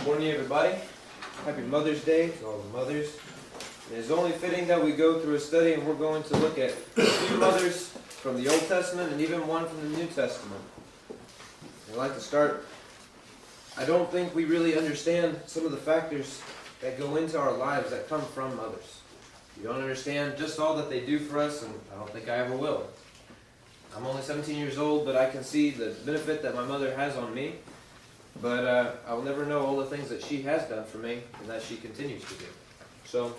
morning, everybody. Happy Mother's Day to all the mothers. It is only fitting that we go through a study, and we're going to look at a few mothers from the Old Testament and even one from the New Testament. I'd like to start. I don't think we really understand some of the factors that go into our lives that come from mothers. You don't understand just all that they do for us, and I don't think I ever will. I'm only 17 years old, but I can see the benefit that my mother has on me. But I will never know all the things that she has done for me and that she continues to do. So,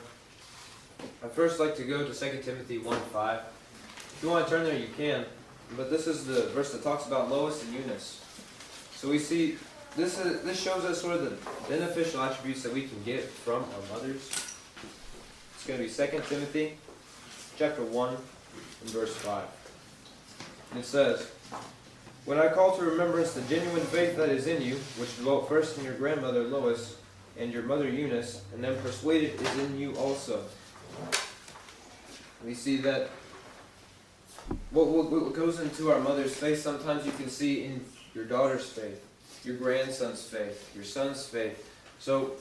I'd first like to go to 2 Timothy 1:5. If you want to turn there, you can. But this is the verse that talks about Lois and Eunice. So we see, this shows us sort of the beneficial attributes that we can get from our mothers. It's going to be 2 Timothy chapter 1 and verse 5. And it says, "When I call to remembrance the genuine faith that is in you, which dwelt first in your grandmother Lois and your mother Eunice, and then persuaded is in you also." We see that what goes into our mother's faith, sometimes you can see in your daughter's faith, your grandson's faith, your son's faith. So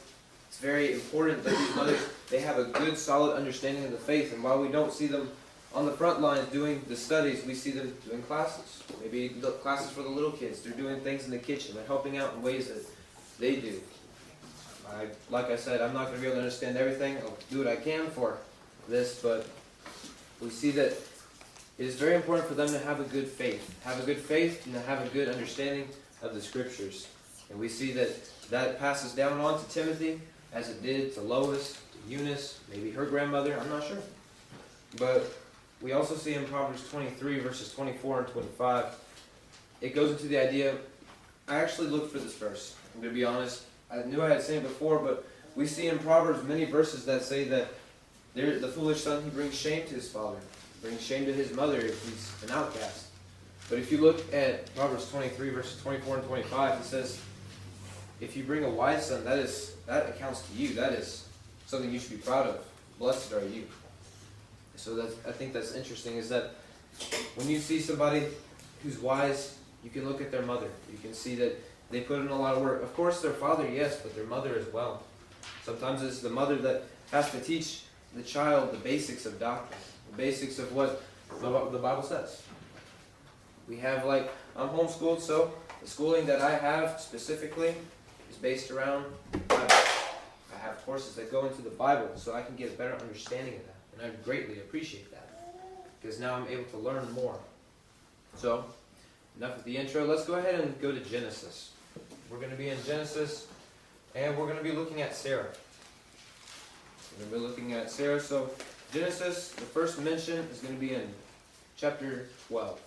it's very important that these mothers, they have a good, solid understanding of the faith. And while we don't see them on the front lines doing the studies, we see them doing classes. Maybe classes for the little kids. They're doing things in the kitchen. They're helping out in ways that they do. Like I said, I'm not going to be able to understand everything. I'll do what I can for this, but we see that it is very important for them to have a good faith. Have a good faith and to have a good understanding of the Scriptures. And we see that passes down on to Timothy, as it did to Lois, to Eunice, maybe her grandmother, I'm not sure. But we also see in Proverbs 23, verses 24 and 25, it goes into the idea. I actually looked for this verse. I'm going to be honest. I knew I had seen it before, but we see in Proverbs many verses that say that the foolish son, he brings shame to his father. He brings shame to his mother if he's an outcast. But if you look at Proverbs 23, verses 24 and 25, it says, if you bring a wise son, that accounts to you. That is something you should be proud of. Blessed are you. So I think that's interesting, is that when you see somebody who's wise, you can look at their mother. You can see that they put in a lot of work. Of course, their father, yes, but their mother as well. Sometimes it's the mother that has to teach the child the basics of doctrine, the basics of what the Bible says. We have, I'm homeschooled, so the schooling that I have specifically is based around the Bible. I have courses that go into the Bible so I can get a better understanding of that. And I greatly appreciate that, because now I'm able to learn more. So, enough of the intro. Let's go ahead and go to Genesis. We're going to be in Genesis, and we're going to be looking at Sarah. We're going to be looking at Sarah. So, Genesis, the first mention is going to be in chapter 12.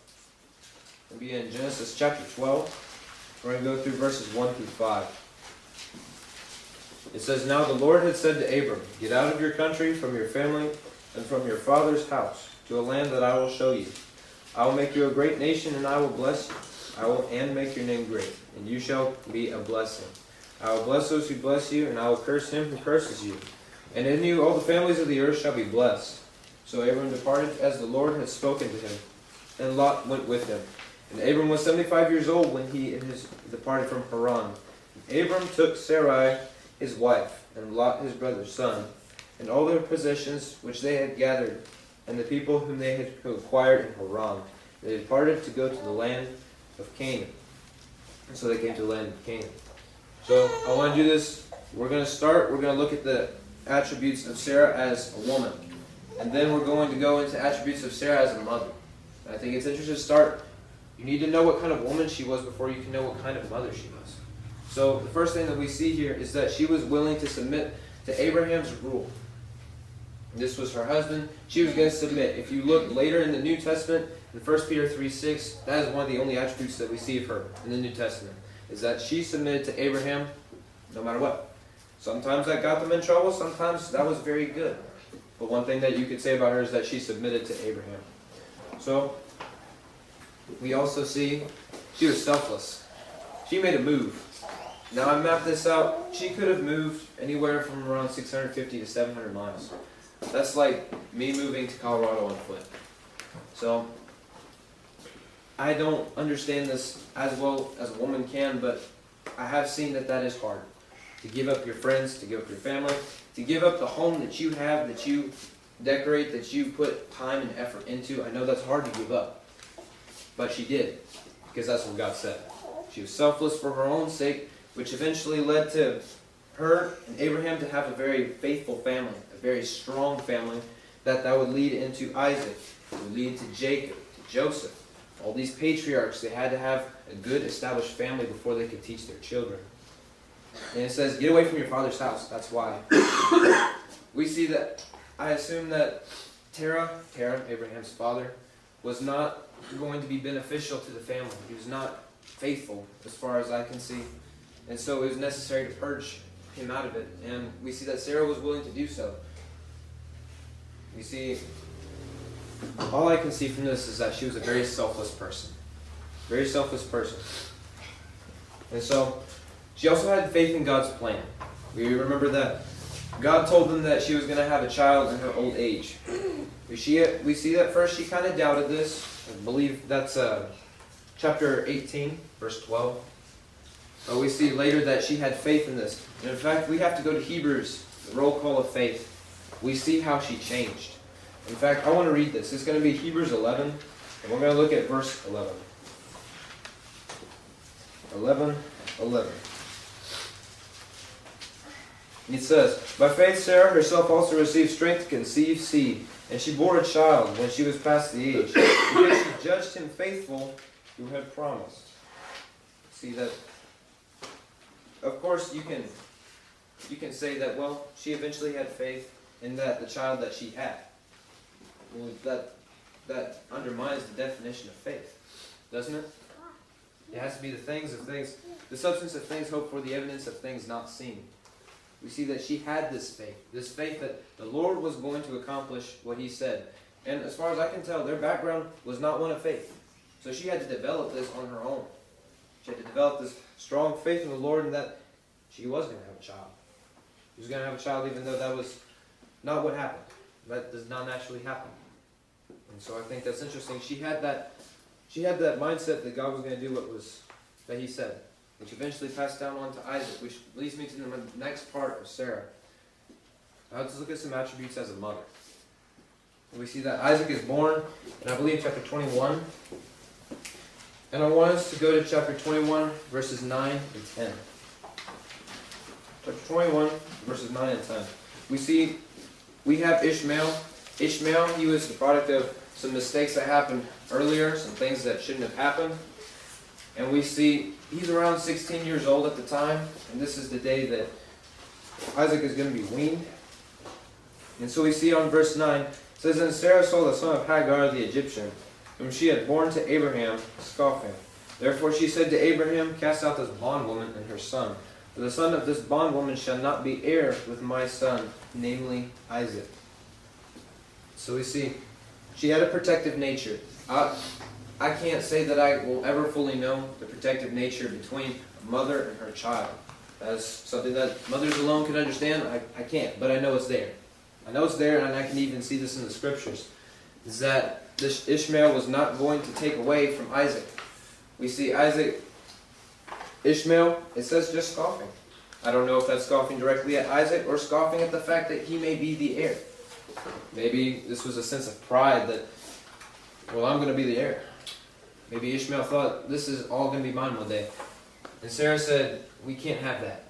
It's going to be in Genesis chapter 12. We're going to go through verses 1 through 5. It says, "Now the Lord had said to Abram, Get out of your country, from your family, and from your father's house, to a land that I will show you. I will make you a great nation, and I will bless you. I will make your name great, and you shall be a blessing. I will bless those who bless you, and I will curse him who curses you. And in you all the families of the earth shall be blessed. So Abram departed as the Lord had spoken to him, and Lot went with him. And Abram was 75 years old when he departed from Haran. And Abram took Sarai his wife, and Lot his brother's son, and all their possessions which they had gathered, and the people whom they had acquired in Haran. They departed to go to the land of Canaan." And so they came to the land of Canaan. So I want to do this. We're going to look at the attributes of Sarah as a woman. And then we're going to go into attributes of Sarah as a mother. And I think it's interesting to start. You need to know what kind of woman she was before you can know what kind of mother she was. So the first thing that we see here is that she was willing to submit to Abraham's rule. This was her husband. She was going to submit. If you look later in the New Testament, in 1 Peter 3:6, that is one of the only attributes that we see of her in the New Testament, is that she submitted to Abraham no matter what. Sometimes that got them in trouble. Sometimes that was very good. But one thing that you could say about her is that she submitted to Abraham. So we also see she was selfless. She made a move. Now I mapped this out. She could have moved anywhere from around 650 to 700 miles. That's like me moving to Colorado on foot. So I don't understand this as well as a woman can, but I have seen that is hard. to give up your friends, to give up your family, to give up the home that you have, that you decorate, that you put time and effort into. I know that's hard to give up, but she did, because that's what God said. She was selfless for her own sake, which eventually led to her and Abraham to have a very faithful family, a very strong family, that would lead into Isaac, would lead to Jacob, to Joseph. All these patriarchs, they had to have a good established family before they could teach their children. And it says, get away from your father's house. That's why. We see that, I assume that Terah, Abraham's father, was not going to be beneficial to the family. He was not faithful, as far as I can see. And so it was necessary to purge him out of it. And we see that Sarah was willing to do so. We see, all I can see from this is that she was a very selfless person. Very selfless person. And so, she also had faith in God's plan. We remember that God told them that she was going to have a child in her old age. We see that first she kind of doubted this. I believe that's chapter 18, verse 12. But we see later that she had faith in this. And in fact, we have to go to Hebrews, the roll call of faith. We see how she changed. In fact, I want to read this. It's going to be Hebrews 11, and we're going to look at verse 11. 11. It says, by faith Sarah herself also received strength to conceive seed, and she bore a child when she was past the age, because she judged him faithful who had promised. See that, of course you can say that, well, she eventually had faith in that the child that she had. Well, that undermines the definition of faith, doesn't it? It has to be the substance of things hoped for, the evidence of things not seen. We see that she had this faith that the Lord was going to accomplish what He said. And as far as I can tell, their background was not one of faith. So she had to develop this on her own. She had to develop this strong faith in the Lord, and that she was going to have a child. She was going to have a child even though that was not what happened. That does not naturally happen. And so I think that's interesting. She had that mindset that God was going to do that He said, which eventually passed down on to Isaac, which leads me to the next part of Sarah. Now let's look at some attributes as a mother. We see that Isaac is born in, I believe, chapter 21. And I want us to go to chapter 21, verses 9 and 10. Chapter 21, verses 9 and 10. We have Ishmael. Ishmael, he was the product of some mistakes that happened earlier, some things that shouldn't have happened. And we see he's around 16 years old at the time, and this is the day that Isaac is going to be weaned. And so we see on verse 9, it says, and Sarah saw the son of Hagar the Egyptian, whom she had borne to Abraham, scoffing. Therefore she said to Abraham, cast out this bondwoman and her son, for the son of this bondwoman shall not be heir with my son, namely Isaac. So we see she had a protective nature. I can't say that I will ever fully know the protective nature between a mother and her child. That's something that mothers alone can understand. I can't, but I know it's there. I know it's there, and I can even see this in the scriptures, is that this Ishmael was not going to take away from Isaac. We see Ishmael, it says just scoffing. I don't know if that's scoffing directly at Isaac or scoffing at the fact that he may be the heir. Maybe this was a sense of pride that, well, I'm going to be the heir. Maybe Ishmael thought, this is all going to be mine one day. And Sarah said, we can't have that.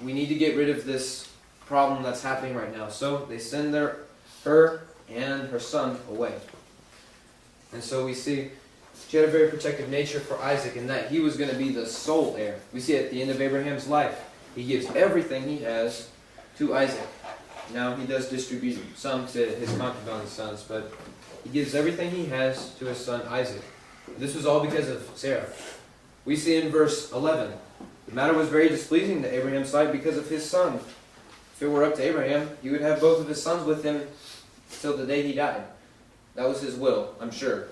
We need to get rid of this problem that's happening right now. So they send her and her son away. And so we see she had a very protective nature for Isaac, in that he was going to be the sole heir. We see at the end of Abraham's life, he gives everything he has to Isaac. Now he does distribute some to his concubine sons, but he gives everything he has to his son Isaac. This was all because of Sarah. We see in verse 11, the matter was very displeasing to Abraham's sight because of his son. If it were up to Abraham, he would have both of his sons with him till the day he died. That was his will, I'm sure.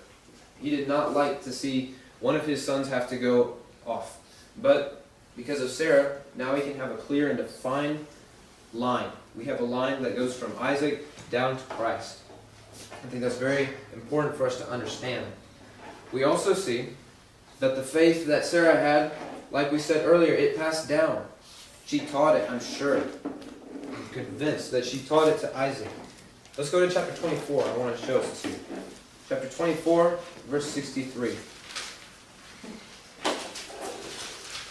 He did not like to see one of his sons have to go off. But because of Sarah, now he can have a clear and defined line. We have a line that goes from Isaac down to Christ. I think that's very important for us to understand. We also see that the faith that Sarah had, like we said earlier, it passed down. She taught it, I'm sure. I'm convinced that she taught it to Isaac. Let's go to chapter 24. I want to show us to you. Chapter 24, verse 63.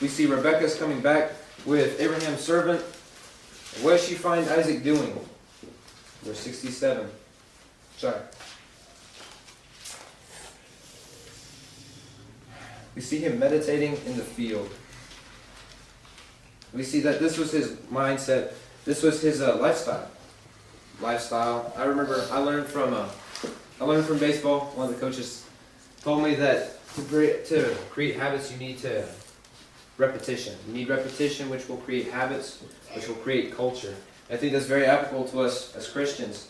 We see Rebekah's coming back with Abraham's servant. And what does she find Isaac doing? Verse 67. Sorry. We see him meditating in the field. We see that this was his mindset. This was his lifestyle. I remember I learned from baseball. One of the coaches told me that to create habits, you need repetition. You need repetition, which will create habits, which will create culture. I think that's very applicable to us as Christians,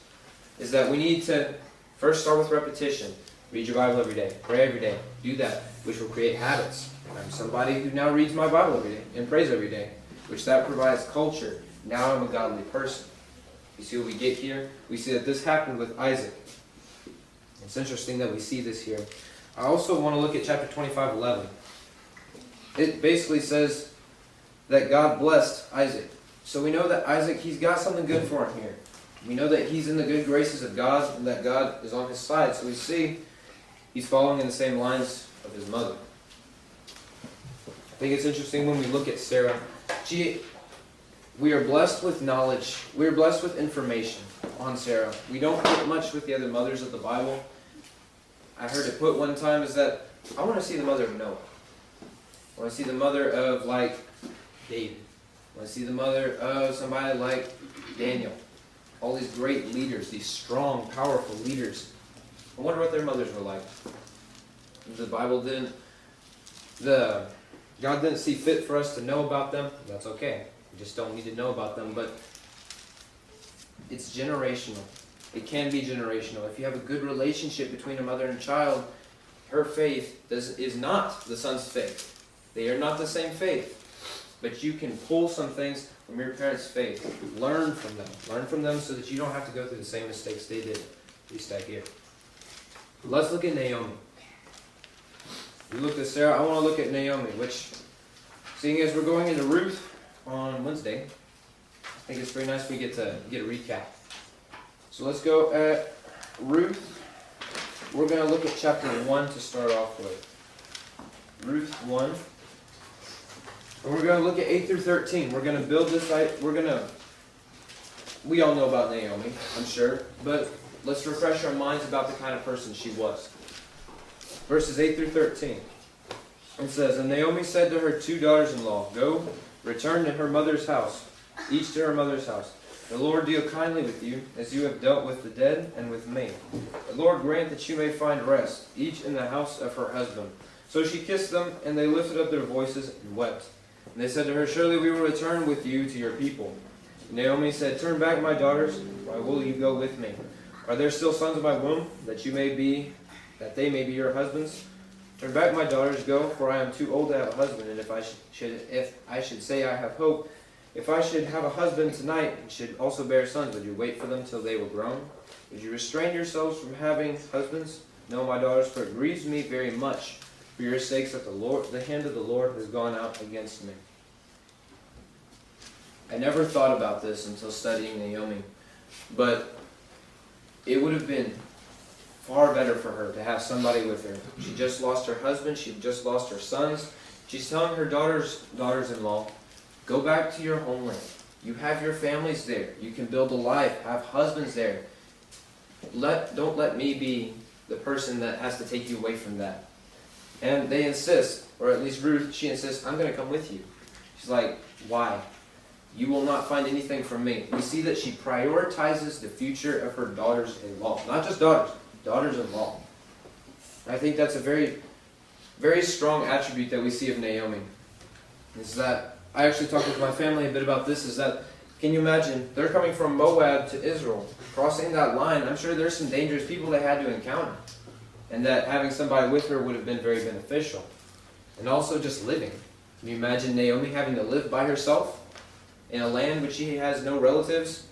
is that we need to first start with repetition. Read your Bible every day. Pray every day. Do that, which will create habits. I'm somebody who now reads my Bible every day and prays every day, which that provides culture. Now I'm a godly person. You see what we get here? We see that this happened with Isaac. It's interesting that we see this here. I also want to look at chapter 25:11. It basically says that God blessed Isaac. So we know that Isaac, he's got something good for him here. We know that he's in the good graces of God and that God is on his side. So we see he's following in the same lines of his mother. I think it's interesting when we look at Sarah. We are blessed with knowledge. We are blessed with information on Sarah. We don't get much with the other mothers of the Bible. I heard it put one time is that I want to see the mother of Noah. I want to see the mother of like David. I want to see the mother of somebody like Daniel. All these great leaders, these strong, powerful leaders. I wonder what their mothers were like. The Bible God didn't see fit for us to know about them. That's okay. We just don't need to know about them. But it's generational. It can be generational. If you have a good relationship between a mother and child, her faith is not the son's faith. They are not the same faith. But you can pull some things from your parents' faith. Learn from them. Learn from them so that you don't have to go through the same mistakes they did. At least I here. Let's look at Naomi. We looked at Sarah. I want to look at Naomi, which, seeing as we're going into Ruth on Wednesday, I think it's very nice we get a recap. So let's go at Ruth. We're going to look at chapter 1 to start off with. Ruth 1. And we're going to look at 8 through 13. We're going to build this. We all know about Naomi, I'm sure, but let's refresh our minds about the kind of person she was. Verses 8 through 13. It says, And Naomi said to her 2 daughters-in-law, Go, return to her mother's house, each to her mother's house. The Lord deal kindly with you, as you have dealt with the dead and with me. The Lord grant that you may find rest, each in the house of her husband. So she kissed them, and they lifted up their voices and wept. And they said to her, Surely we will return with you to your people. And Naomi said, Turn back, my daughters, why will you go with me? Are there still sons of my womb, that they may be your husbands? Turn back, my daughters, go, for I am too old to have a husband. And if I should say I have hope, if I should have a husband tonight and should also bear sons, would you wait for them till they were grown? Would you restrain yourselves from having husbands? No, my daughters, for it grieves me very much for your sakes that the hand of the Lord has gone out against me. I never thought about this until studying Naomi, but it would have been far better for her to have somebody with her. She just lost her husband. She just lost her sons. She's telling her daughters-in-law, go back to your homeland. You have your families there. You can build a life, have husbands there. Don't let me be the person that has to take you away from that. And they insist, or at least Ruth, she insists, I'm going to come with you. She's like, why? You will not find anything from me. We see that she prioritizes the future of her daughters-in-law. Not just daughters, daughters-in-law. I think that's a very, very strong attribute that we see of Naomi. Is that, I actually talked with my family a bit about this, is that, can you imagine, they're coming from Moab to Israel, crossing that line. I'm sure there's some dangerous people they had to encounter. And that having somebody with her would have been very beneficial. And also just living. Can you imagine Naomi having to live by herself in a land which she has no relatives,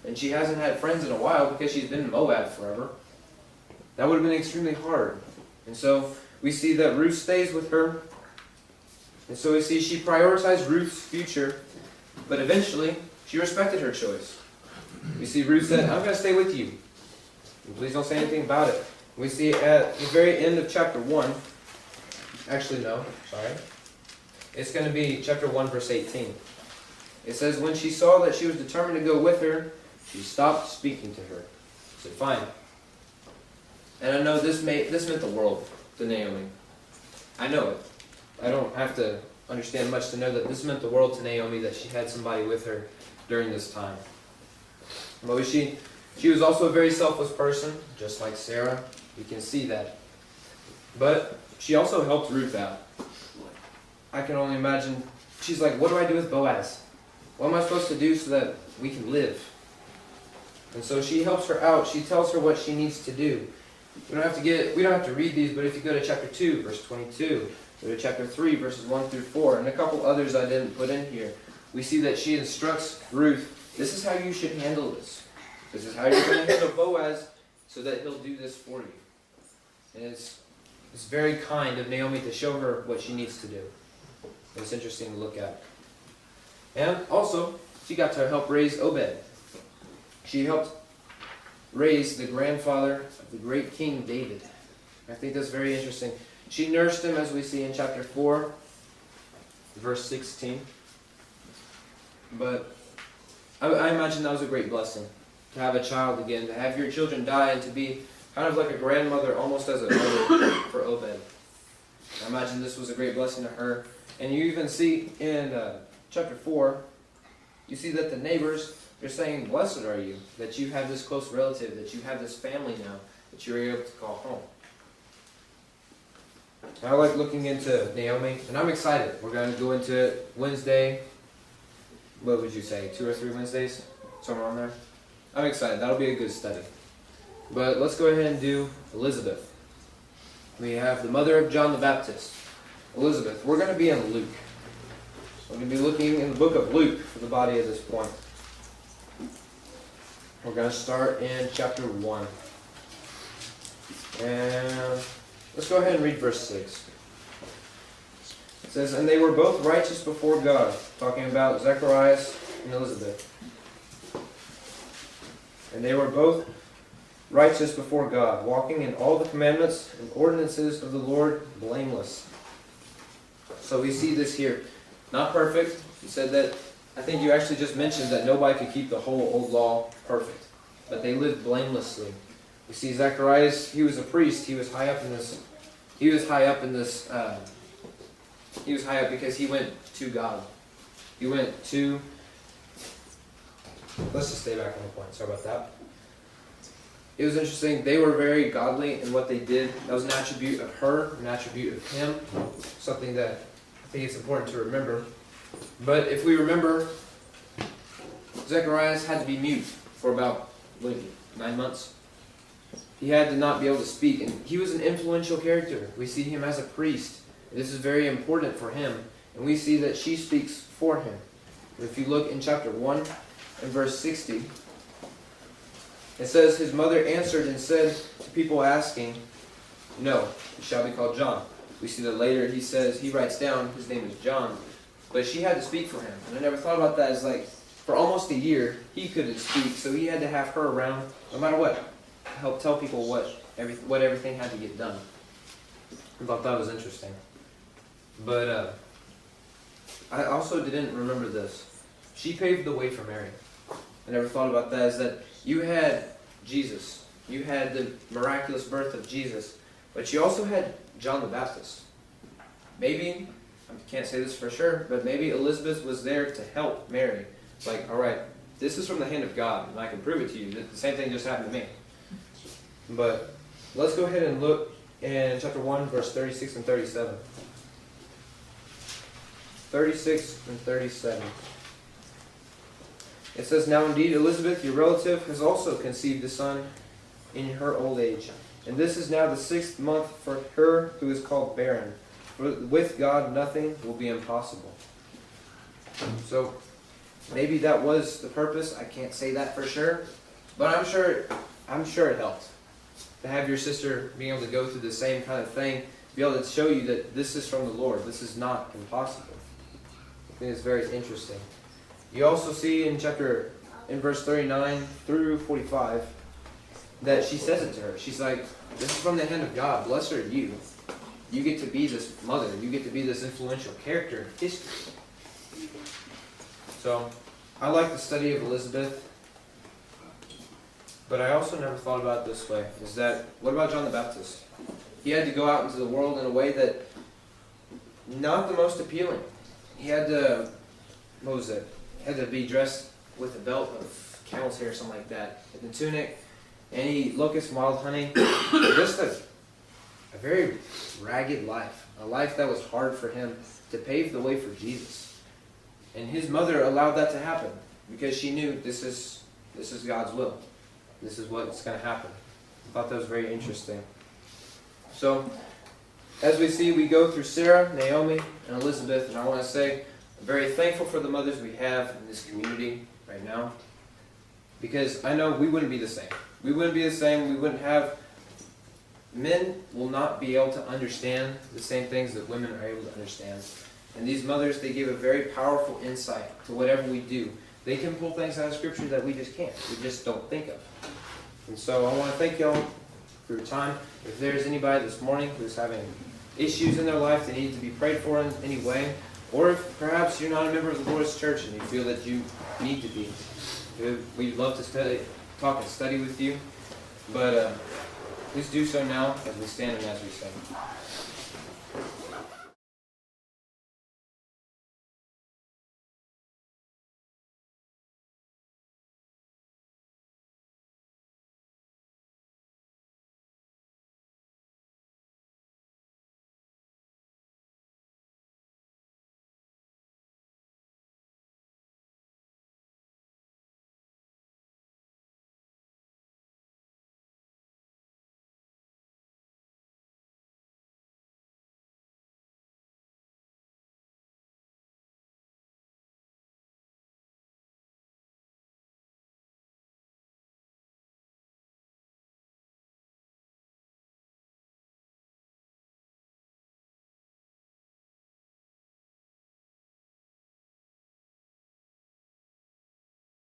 and she hasn't had friends in a while because she's been in Moab forever? That would have been extremely hard. And so we see that Ruth stays with her. And so we see she prioritized Ruth's future But eventually, she respected her choice. We see Ruth said, I'm going to stay with you. And please don't say anything about it. We see at the very end of chapter 1, actually no, sorry. It's going to be chapter 1, verse 18. It says, when she saw that she was determined to go with her, she stopped speaking to her. She said, fine. And I know this meant the world to Naomi. I know it. I don't have to understand much to know that this meant the world to Naomi, that she had somebody with her during this time. But she was also a very selfless person, just like Sarah. You can see that. But she also helped Ruth out. I can only imagine, she's like, what do I do with Boaz? What am I supposed to do so that we can live? And so she helps her out. She tells her what she needs to do. We don't have to read these, but if you go to chapter 2, verse 22, go to chapter 3, verses 1 through 4, and a couple others I didn't put in here, we see that she instructs Ruth, this is how you should handle this. This is how you're going to handle Boaz so that he'll do this for you. And it's very kind of Naomi to show her what she needs to do. It's interesting to look at. And also, she got to help raise Obed. She helped raise the grandfather of the great King David. I think that's very interesting. She nursed him, as we see in chapter 4, verse 16. But I imagine that was a great blessing, to have a child again, to have your children die, and to be kind of like a grandmother, almost as a mother for Obed. I imagine this was a great blessing to her. And you even see in chapter 4, you see that the neighbors, they're saying, blessed are you, that you have this close relative, that you have this family now, that you're able to call home. I like looking into Naomi, and I'm excited. We're going to go into it Wednesday. What would you say, 2 or 3 Wednesdays? Somewhere on there? I'm excited. That'll be a good study. But let's go ahead and do Elizabeth. We have the mother of John the Baptist, Elizabeth. We're going to be in Luke. We're going to be looking in the book of Luke for the body at this point. We're going to start in chapter 1. And let's go ahead and read verse 6. It says, and they were both righteous before God, talking about Zacharias and Elizabeth. And they were both righteous before God, walking in all the commandments and ordinances of the Lord blameless. So we see this here. Not perfect. He said that, I think you actually just mentioned that nobody could keep the whole old law perfect. But they lived blamelessly. We see Zacharias, he was a priest. He was high up because he went to God. He went to, let's just stay back on the point. Sorry about that. It was interesting. They were very godly in what they did. That was an attribute of her, an attribute of him. Something that I think it's important to remember. But if we remember, Zacharias had to be mute for about 9 months. He had to not be able to speak. And he was an influential character. We see him as a priest. This is very important for him. And we see that she speaks for him. If you look in chapter 1 and verse 60, it says, his mother answered and said to people asking, no, he shall be called John. We see that later he writes down, his name is John. But she had to speak for him. And I never thought about that as like, for almost a year, he couldn't speak. So he had to have her around, no matter what, to help tell people what everything had to get done. I thought that was interesting. But I also didn't remember this. She paved the way for Mary. I never thought about that, is that you had Jesus. You had the miraculous birth of Jesus. But you also had John the Baptist. Maybe, I can't say this for sure, but maybe Elizabeth was there to help Mary. It's like, all right, this is from the hand of God, and I can prove it to you. The same thing just happened to me. But let's go ahead and look in chapter 1, verse 36 and 37. 36 and 37. It says, now indeed Elizabeth, your relative, has also conceived a son in her old age. And this is now the 6th month for her who is called barren. For with God nothing will be impossible. So maybe that was the purpose. I can't say that for sure. But I'm sure it helped. To have your sister being able to go through the same kind of thing, be able to show you that this is from the Lord. This is not impossible. I think it's very interesting. You also see in verse 39 through 45, that she says it to her. She's like, this is from the hand of God. Blessed are you. You get to be this mother. You get to be this influential character in history. So, I like the study of Elizabeth, but I also never thought about it this way, is that, what about John the Baptist? He had to go out into the world in a way that, not the most appealing. He had to, what was it? He had to be dressed with a belt of camel's hair or something like that, and the tunic, and he eat locusts, wild honey, just a very ragged life, a life that was hard for him to pave the way for Jesus. And his mother allowed that to happen because she knew this is God's will. This is what's going to happen. I thought that was very interesting. So, as we see, we go through Sarah, Naomi, and Elizabeth, and I want to say I'm very thankful for the mothers we have in this community right now, because I know we wouldn't be the same. We wouldn't be the same. We wouldn't have... Men will not be able to understand the same things that women are able to understand. And these mothers, they give a very powerful insight to whatever we do. They can pull things out of Scripture that we just can't. We just don't think of. And so I want to thank y'all for your time. If there's anybody this morning who's having issues in their life that need to be prayed for in any way, or if perhaps you're not a member of the Lord's church and you feel that you need to be, we'd love to talk and study with you. But please do so now as we stand and as we sing.